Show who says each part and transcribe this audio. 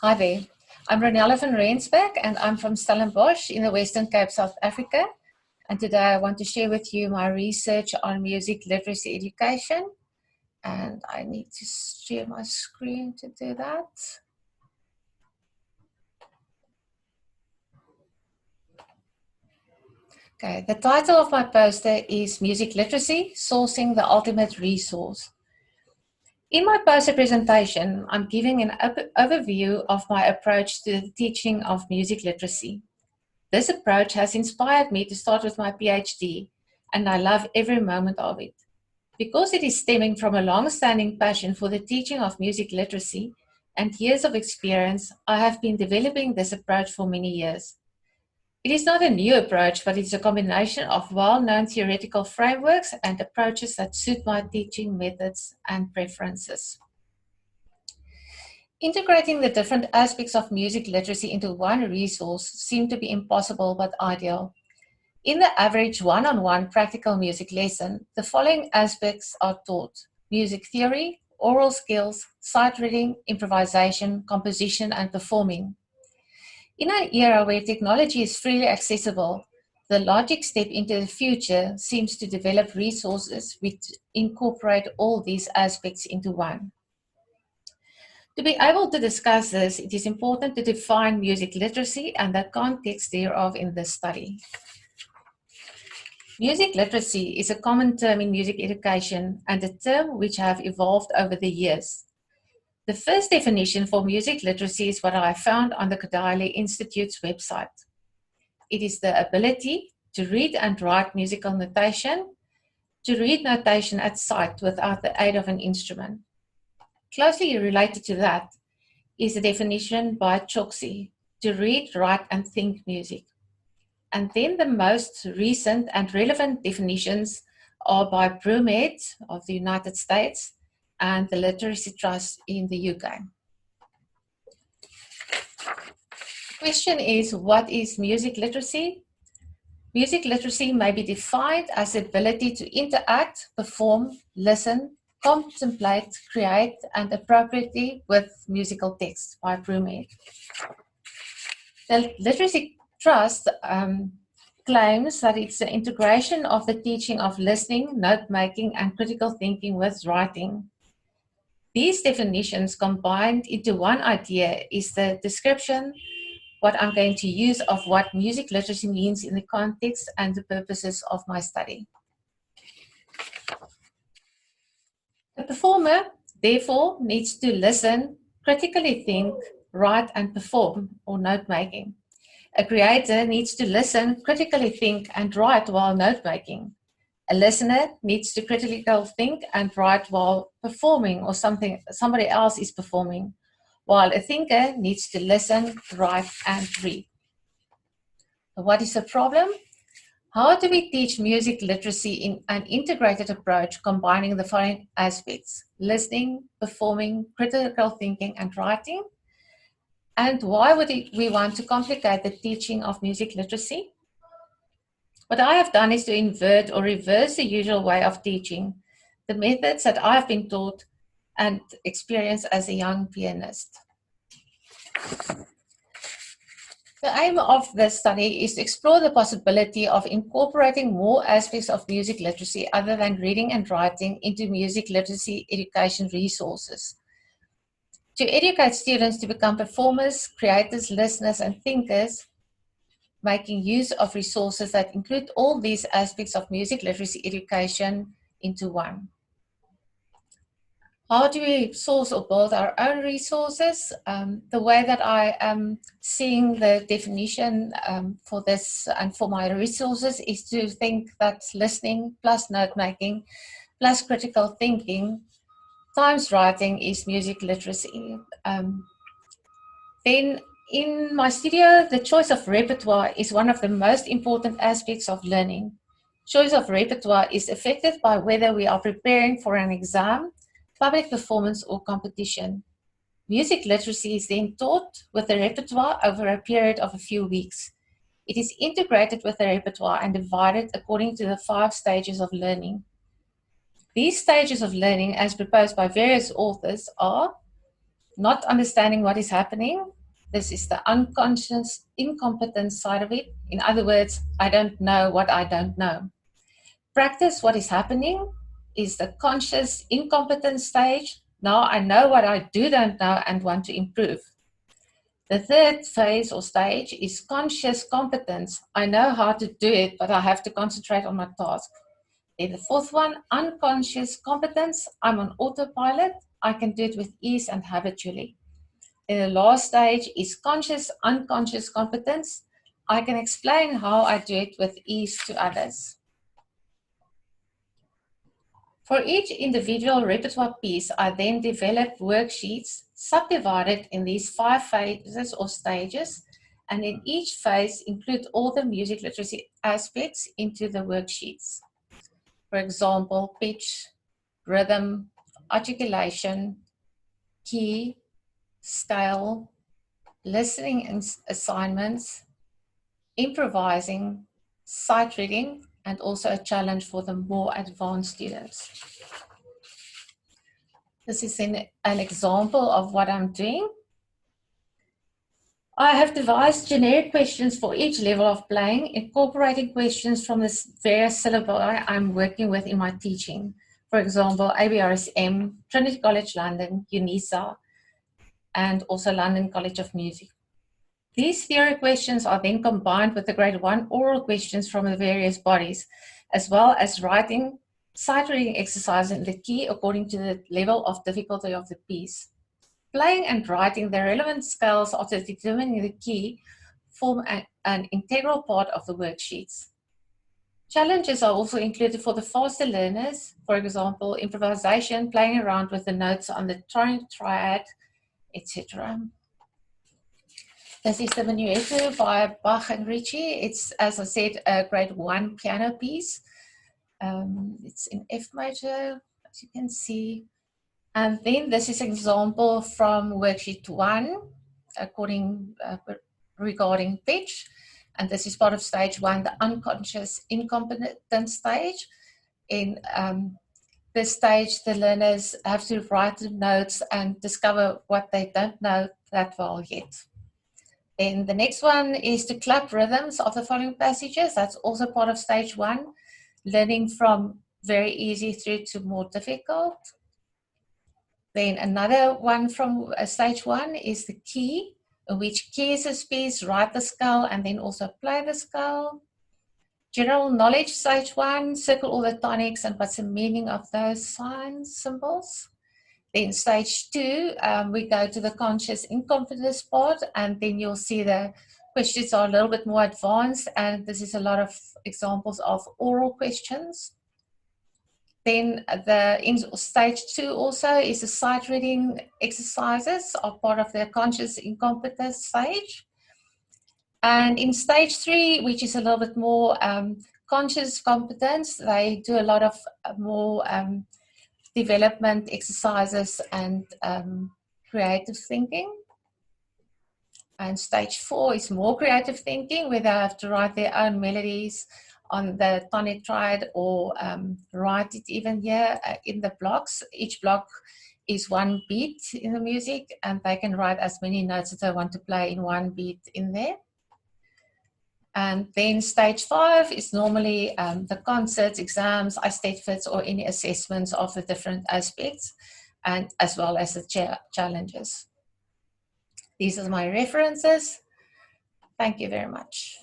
Speaker 1: Hi there, I'm Ronella van Rensburg and I'm from Stellenbosch in the Western Cape, South Africa. And today I want to share with you my research on music literacy education. And I need to share my screen to do that. Okay, the title of my poster is Music Literacy, Sourcing the Ultimate Resource. In my poster presentation, I'm giving an overview of my approach to the teaching of music literacy. This approach has inspired me to start with my PhD, and I love every moment of it. Because it is stemming from a long-standing passion for the teaching of music literacy and years of experience, I have been developing this approach for many years. It is not a new approach, but it's a combination of well-known theoretical frameworks and approaches that suit my teaching methods and preferences. Integrating the different aspects of music literacy into one resource seemed to be impossible but ideal. In the average one-on-one practical music lesson, the following aspects are taught: music theory, oral skills, sight reading, improvisation, composition, and performing. In an era where technology is freely accessible, the logic step into the future seems to develop resources which incorporate all these aspects into one. To be able to discuss this, it is important to define music literacy and the context thereof in this study. Music literacy is a common term in music education and a term which have evolved over the years. The first definition for music literacy is what I found on the Kodaly Institute's website. It is the ability to read and write musical notation, to read notation at sight without the aid of an instrument. Closely related to that is the definition by Choksi, to read, write, and think music. And then the most recent and relevant definitions are by Broomhead of the United States and the Literacy Trust in the UK. The question is, what is music literacy? Music literacy may be defined as the ability to interact, perform, listen, contemplate, create, and appropriately with musical text by Broomhead. The Literacy Trust claims that it's the integration of the teaching of listening, note-making, and critical thinking with writing. These definitions combined into one idea is the description, what I'm going to use, of what music literacy means in the context and the purposes of my study. The performer, therefore, needs to listen, critically think, write, and perform, or note-making. A creator needs to listen, critically think, and write while note-making. A listener needs to critically think and write while performing or somebody else is performing, while a thinker needs to listen, write, and read. What is the problem? How do we teach music literacy in an integrated approach combining the following aspects: listening, performing, critical thinking, and writing? And why would we want to complicate the teaching of music literacy? What I have done is to invert or reverse the usual way of teaching, the methods that I have been taught and experienced as a young pianist. The aim of this study is to explore the possibility of incorporating more aspects of music literacy other than reading and writing into music literacy education resources. To educate students to become performers, creators, listeners, and thinkers, making use of resources that include all these aspects of music literacy education into one. How do we source or build our own resources? The way that I am seeing the definition for this and for my resources is to think that listening plus note-making plus critical thinking times writing is music literacy. Then in my studio, the choice of repertoire is one of the most important aspects of learning. Choice of repertoire is affected by whether we are preparing for an exam, public performance, or competition. Music literacy is then taught with the repertoire over a period of a few weeks. It is integrated with the repertoire and divided according to the 5 stages of learning. These stages of learning, as proposed by various authors, are not understanding what is happening. This is the unconscious incompetence side of it. In other words, I don't know what I don't know. Practice what is happening is the conscious incompetence stage. Now I know what I don't know and want to improve. The third phase or stage is conscious competence. I know how to do it, but I have to concentrate on my task. Then the fourth one, unconscious competence. I'm on autopilot. I can do it with ease and habitually. And the last stage is conscious unconscious competence. I can explain how I do it with ease to others. For each individual repertoire piece, I then develop worksheets subdivided in these 5 phases or stages, and in each phase include all the music literacy aspects into the worksheets. For example, pitch, rhythm, articulation, key, scale, listening assignments, improvising, sight reading, and also a challenge for the more advanced students. This is an example of what I'm doing. I have devised generic questions for each level of playing, incorporating questions from the various syllabi I'm working with in my teaching. For example, ABRSM, Trinity College London, UNISA, and also London College of Music. These theory questions are then combined with the grade 1 oral questions from the various bodies, as well as writing sight reading exercises in the key according to the level of difficulty of the piece. Playing and writing the relevant scales after determining the key form an integral part of the worksheets. Challenges are also included for the faster learners, for example, improvisation, playing around with the notes on the triad, etc. This is the Menuetto by Bach and Ricci. It's, as I said, a grade 1 piano piece. It's in F major, as you can see. And then this is an example from worksheet 1, regarding pitch. And this is part of stage 1, the unconscious incompetence stage. In this stage, the learners have to write the notes and discover what they don't know that well yet. Then the next one is to club rhythms of the following passages. That's also part of stage 1, learning from very easy through to more difficult. Then another one from stage 1 is the key, in which key is a piece, write the scale, and then also play the scale. General knowledge, stage 1, circle all the tonics and what's the meaning of those signs, symbols. Then stage 2, we go to the conscious incompetence part, and then you'll see the questions are a little bit more advanced, and this is a lot of examples of oral questions. Then in stage 2 also is the sight reading exercises are part of the conscious incompetence stage. And in stage 3, which is a little bit more conscious competence, they do a lot of more development exercises and creative thinking. And stage 4 is more creative thinking, where they have to write their own melodies on the tonic triad or write it even here in the blocks. Each block is 1 beat in the music, and they can write as many notes as they want to play in 1 beat in there. And then stage 5 is normally the concerts, exams, aesthetics, or any assessments of the different aspects, and as well as the challenges. These are my references. Thank you very much.